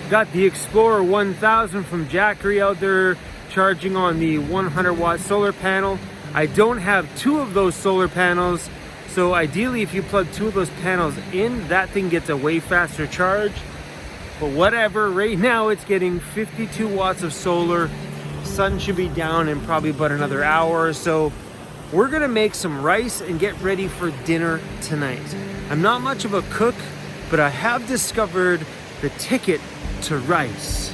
Got the Explorer 1000 from Jackery out there charging on the 100-watt solar panel. I don't have two of those solar panels, so ideally if you plug two of those panels in, that thing gets a way faster charge. But whatever, right now it's getting 52 watts of solar. Sun should be down in probably about another hour or so. We're gonna make some rice and get ready for dinner tonight. I'm not much of a cook, but I have discovered the ticket to rice.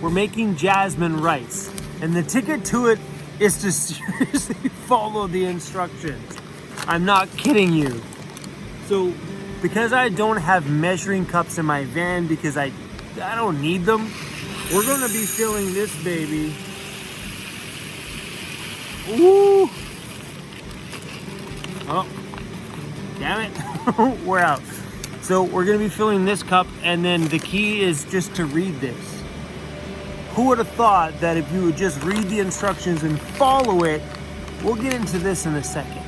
We're making jasmine rice, and the ticket to it is to seriously follow the instructions. I'm not kidding you. So, because I don't have measuring cups in my van because I don't need them, we're gonna be filling this baby. Ooh! Oh, damn it, we're out. So we're gonna be filling this cup, and then the key is just to read this. Who would have thought that if you would just read the instructions and follow it? We'll get into this in a second.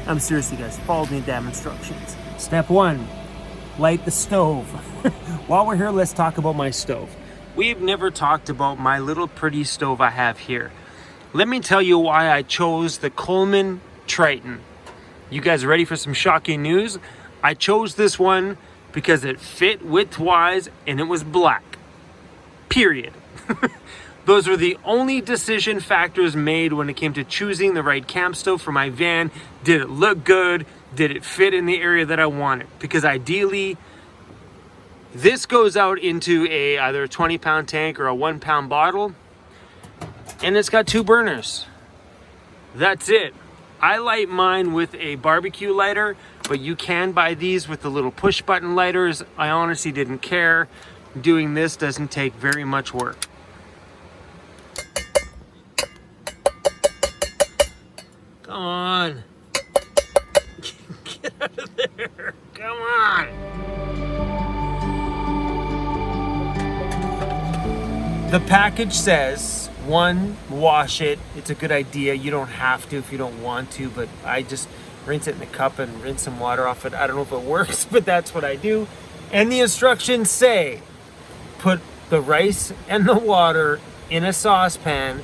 I'm seriously, guys, follow the damn instructions. Step 1, light the stove. While we're here, let's talk about my stove. We've never talked about my little pretty stove I have here. Let me tell you why I chose the Coleman Triton. You guys ready for some shocking news? I chose this one because it fit width-wise and it was black. Period. Those were the only decision factors made when it came to choosing the right camp stove for my van. Did it look good? Did it fit in the area that I wanted? Because ideally, this goes out into either a 20-pound tank or a 1-pound bottle, and it's got 2 burners. That's it. I light mine with a barbecue lighter, but you can buy these with the little push button lighters. I honestly didn't care. Doing this doesn't take very much work. Come on. Get out of there. Come on. The package says, 1, wash it. It's a good idea. You don't have to if you don't want to, but I just rinse it in a cup and rinse some water off it. I don't know if it works, but that's what I do. And the instructions say, put the rice and the water in a saucepan,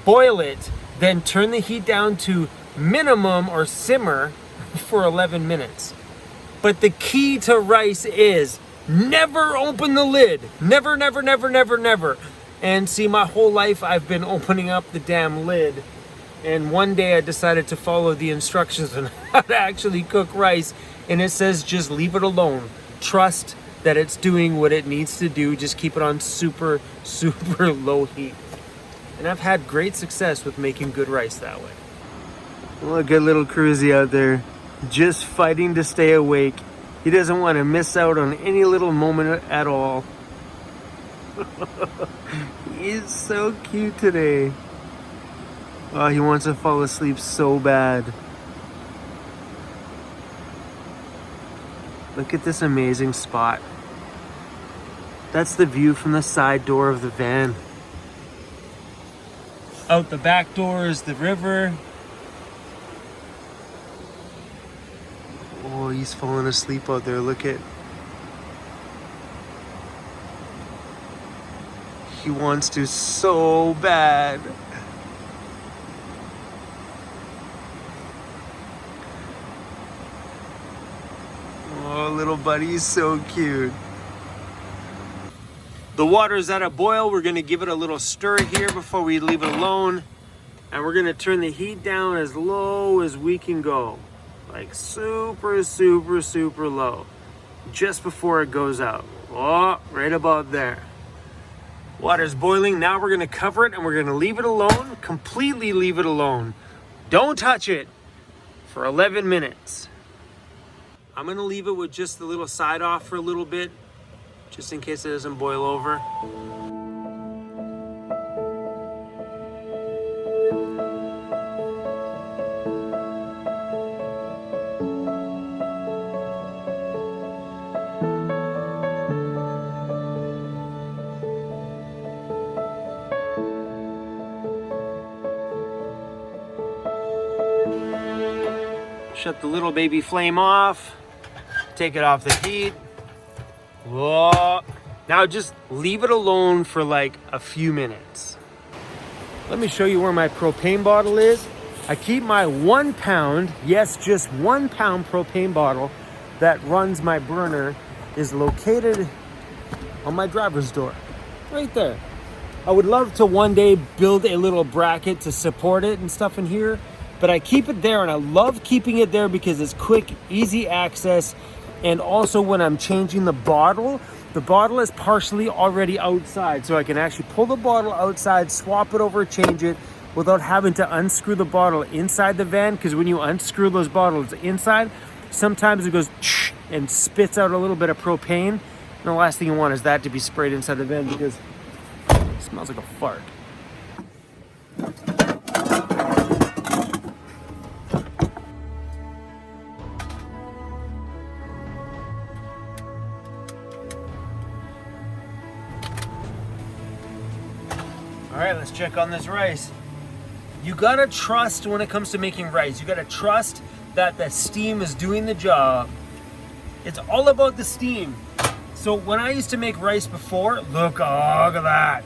boil it, then turn the heat down to minimum or simmer for 11 minutes. But the key to rice is never open the lid. Never, never, never, never, never. And see, my whole life I've been opening up the damn lid. And one day I decided to follow the instructions on how to actually cook rice. And it says just leave it alone. Trust that it's doing what it needs to do. Just keep it on super, super low heat. And I've had great success with making good rice that way. Look at little CRUZ out there, just fighting to stay awake. He doesn't want to miss out on any little moment at all. He's so cute today. Oh, he wants to fall asleep so bad. Look at this amazing spot. That's the view from the side door of the van. Out the back door is the river. Oh, he's falling asleep out there. Look at. He wants to so bad. Oh, little buddy's so cute. The water's at a boil. We're gonna give it a little stir here before we leave it alone. And we're gonna turn the heat down as low as we can go. Like super, super, super low. Just before it goes out. Oh, right about there. Water's boiling. Now we're gonna cover it and we're gonna leave it alone. Completely leave it alone. Don't touch it for 11 minutes. I'm gonna leave it with just the little side off for a little bit, just in case it doesn't boil over. Shut the little baby flame off. Take it off the heat. Whoa. Now just leave it alone for like a few minutes. Let me show you where my propane bottle is. I keep my 1 pound, yes, just 1 pound propane bottle that runs my burner is located on my driver's door, right there. I would love to one day build a little bracket to support it and stuff in here, but I keep it there, and I love keeping it there because it's quick, easy access. And also when I'm changing the bottle is partially already outside, so I can actually pull the bottle outside, swap it over, change it without having to unscrew the bottle inside the van, because when you unscrew those bottles inside, sometimes it goes and spits out a little bit of propane. And the last thing you want is that to be sprayed inside the van because it smells like a fart. All right, let's check on this rice. You gotta trust when it comes to making rice. You gotta trust that the steam is doing the job. It's all about the steam. So when I used to make rice before, look at that.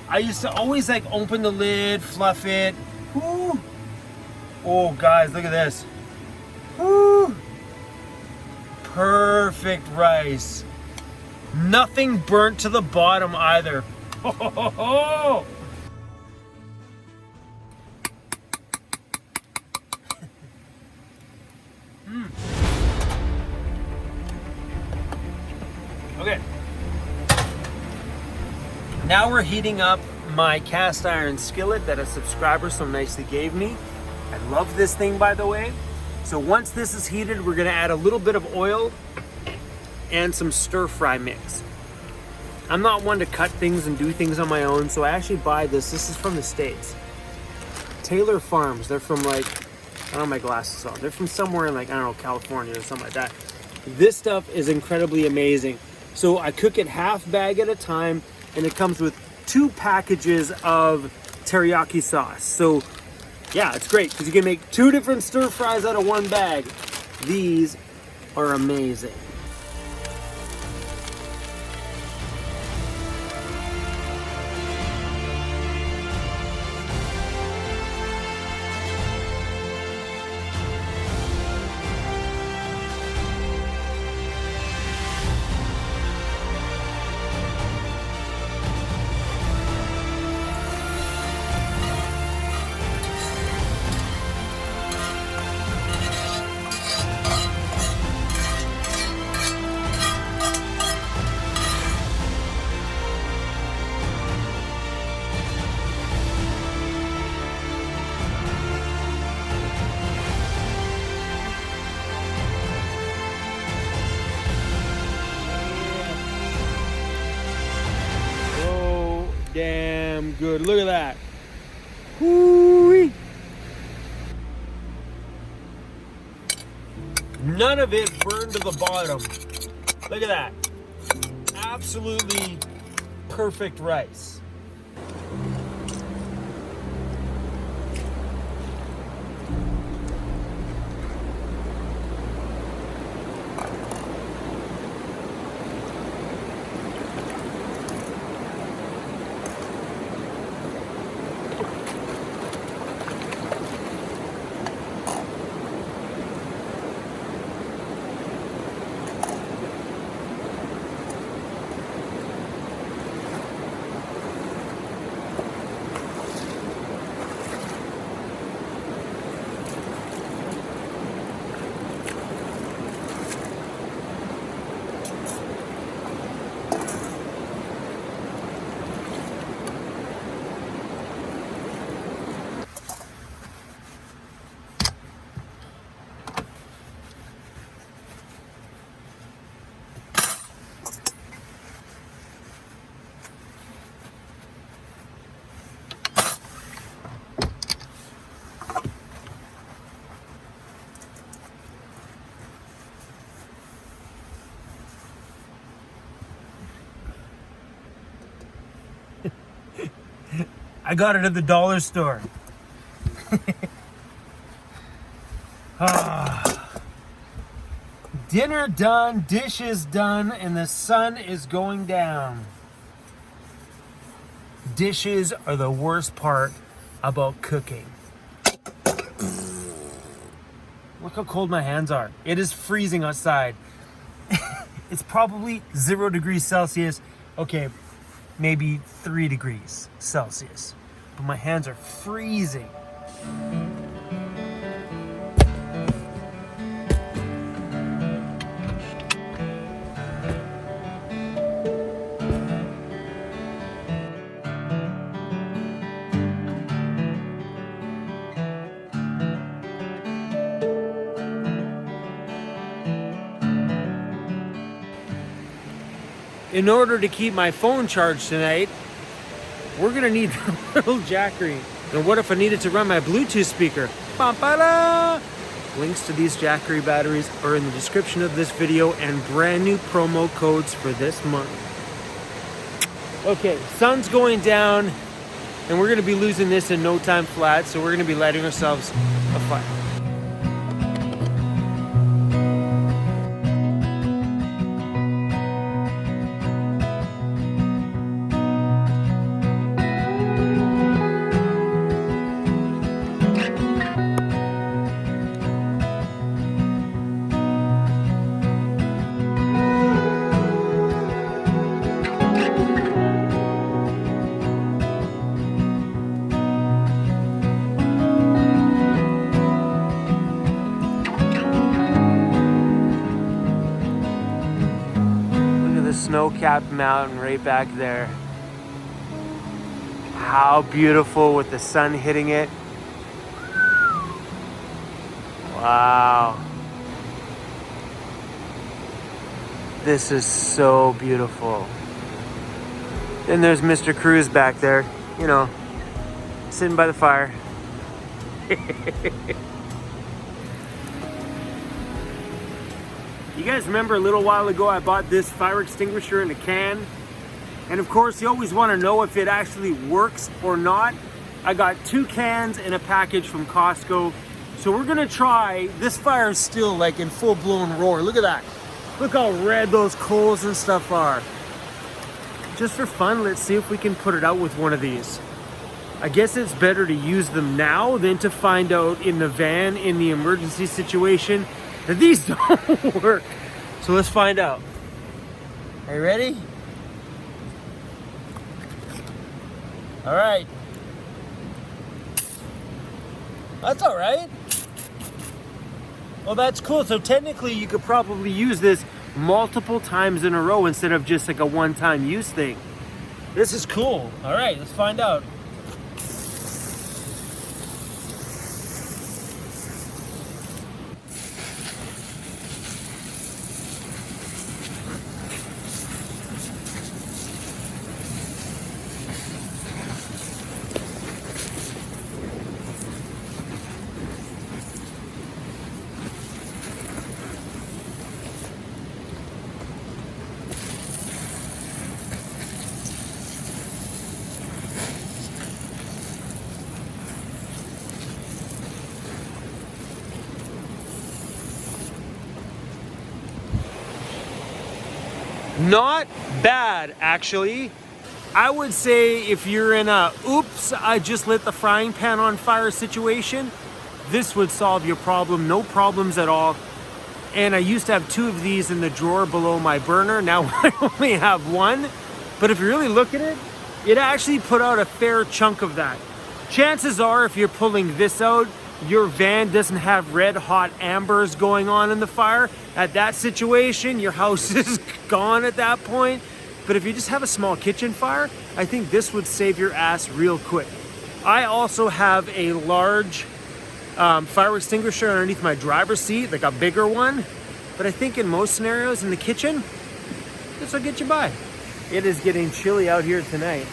I used to always like open the lid, fluff it. Woo. Oh guys, look at this. Woo. Perfect rice. Nothing burnt to the bottom either. Ho, ho, ho, ho. Okay. Now we're heating up my cast iron skillet that a subscriber so nicely gave me. I love this thing, by the way. So once this is heated, we're gonna add a little bit of oil and some stir fry mix. I'm not one to cut things and do things on my own, so I actually buy this. This is from the States. Taylor Farms. They're from like, I don't have my glasses on. They're from somewhere in like, I don't know, California or something like that. This stuff is incredibly amazing. So I cook it half bag at a time, and it comes with 2 packages of teriyaki sauce. So yeah, it's great because you can make 2 different stir fries out of 1 bag. These are amazing. Damn good. Look at that. Whoo-wee. None of it burned to the bottom. Look at that. Absolutely perfect rice. I got it at the dollar store. Ah. Dinner done, dishes done, and the sun is going down. Dishes are the worst part about cooking. Look how cold my hands are. It is freezing outside. It's probably 0 degrees Celsius. Okay, maybe 3 degrees Celsius. But my hands are freezing. In order to keep my phone charged tonight, we're gonna need a little Jackery. And what if I needed to run my Bluetooth speaker? Ba-ba-da! Links to these Jackery batteries are in the description of this video and brand new promo codes for this month. Okay, sun's going down and we're gonna be losing this in no time flat, so we're gonna be lighting ourselves a fire. Snow-capped mountain right back there. How beautiful with the sun hitting it. Wow. This is so beautiful. Then there's Mr. CRUZ back there, you know, sitting by the fire. You guys remember a little while ago I bought this fire extinguisher in a can? And of course you always want to know if it actually works or not. I got 2 cans in a package from Costco. So we're gonna try, this fire is still like in full blown roar. Look at that. Look how red those coals and stuff are. Just for fun, let's see if we can put it out with one of these. I guess it's better to use them now than to find out in the van in the emergency situation that these don't work. So let's find out. Are you ready? All right. That's all right. Well, that's cool. So technically you could probably use this multiple times in a row instead of just like a one-time use thing. This is cool. All right, let's find out. Not bad, actually. I would say if you're in a oops, I just lit the frying pan on fire situation, this would solve your problem. No problems at all. And I used to have 2 of these in the drawer below my burner. Now I only have 1. But if you really look at it, it actually put out a fair chunk of that. Chances are if you're pulling this out, your van doesn't have red hot ambers going on in the fire. At that situation, your house is gone at that point. But if you just have a small kitchen fire, I think this would save your ass real quick. I also have a large fire extinguisher underneath my driver's seat, like a bigger one. But I think in most scenarios in the kitchen, this will get you by. It is getting chilly out here tonight.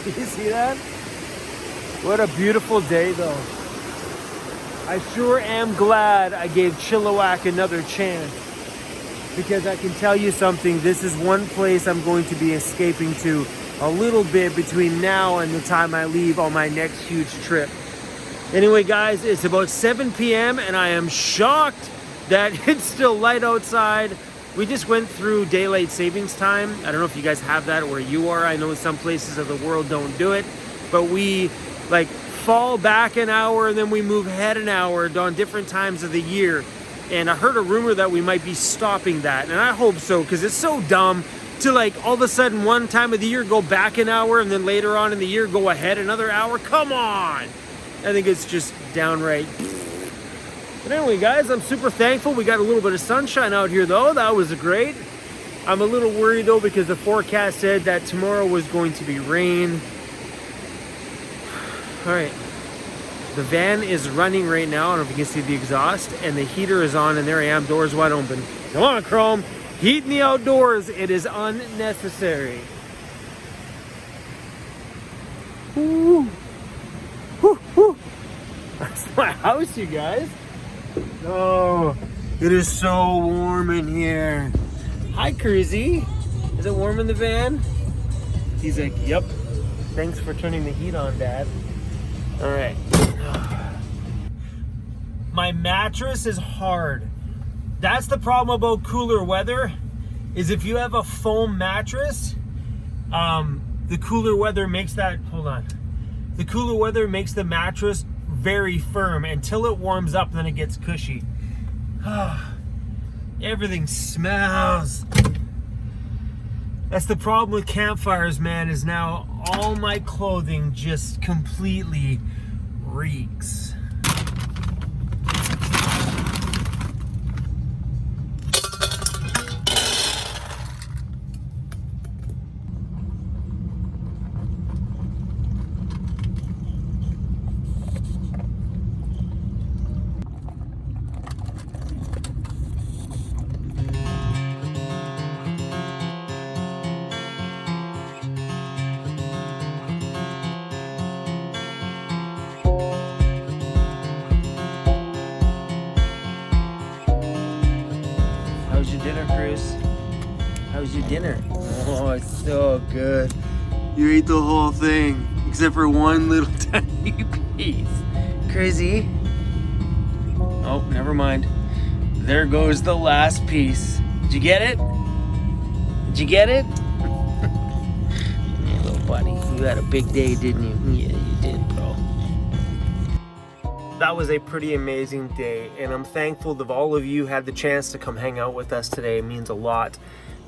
You see that? What a beautiful day though. I sure am glad I gave Chilliwack another chance, because I can tell you something, this is one place I'm going to be escaping to a little bit between now and the time I leave on my next huge trip. Anyway guys, it's about 7 p.m. and I am shocked that it's still light outside. We just went through daylight savings time. I don't know if you guys have that where you are. I know some places of the world don't do it, but we like fall back an hour and then we move ahead an hour on different times of the year. And I heard a rumor that we might be stopping that, and I hope so, because it's so dumb to like all of a sudden one time of the year go back an hour and then later on in the year go ahead another hour. Come on! I think it's just downright. But anyway, guys, I'm super thankful. We got a little bit of sunshine out here, though. That was great. I'm a little worried, though, because the forecast said that tomorrow was going to be rain. All right. The van is running right now. I don't know if you can see the exhaust. And the heater is on, and there I am, doors wide open. Come on, Chrome. Heat in the outdoors. It is unnecessary. Woo. Woo, woo. That's my house, you guys. Oh, it is so warm in here. Hi, CRUZ. Is it warm in the van? He's like, yep. Thanks for turning the heat on, Dad. All right. My mattress is hard. That's the problem about cooler weather, is if you have a foam mattress, the cooler weather makes that, hold on. The cooler weather makes the mattress very firm until it warms up, then it gets cushy. Everything smells. That's the problem with campfires, man, is now all my clothing just completely reeks. How's your dinner, CRUZ? How's your dinner? Oh, it's so good. You ate the whole thing, except for one little tiny piece. CRUZ? Oh, never mind. There goes the last piece. Did you get it? Did you get it? Yeah, little buddy, you had a big day, didn't you? Yeah, you did, bro. That was a pretty amazing day, and I'm thankful that all of you had the chance to come hang out with us today. It means a lot.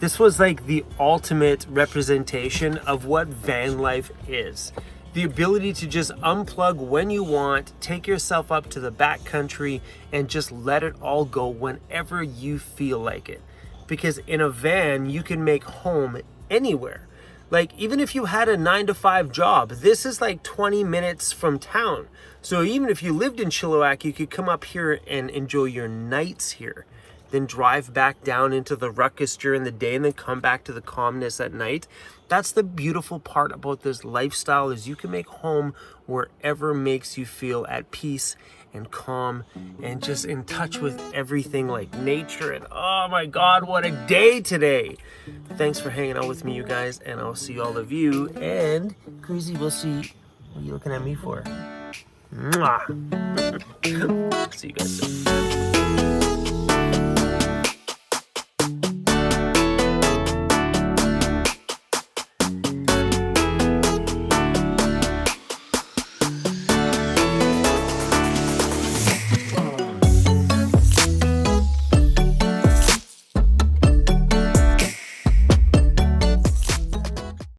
This was like the ultimate representation of what van life is. The ability to just unplug when you want, take yourself up to the backcountry, and just let it all go whenever you feel like it. Because in a van, you can make home anywhere. Like, even if you had a 9-to-5 job, this is like 20 minutes from town. So even if you lived in Chilliwack, you could come up here and enjoy your nights here. Then drive back down into the ruckus during the day and then come back to the calmness at night. That's the beautiful part about this lifestyle, is you can make home wherever makes you feel at peace and calm and just in touch with everything like nature. And oh my God, what a day today. Thanks for hanging out with me, you guys, and I'll see all of you. And CRUZ, we'll see. What are you looking at me for? Mwah. See you guys soon.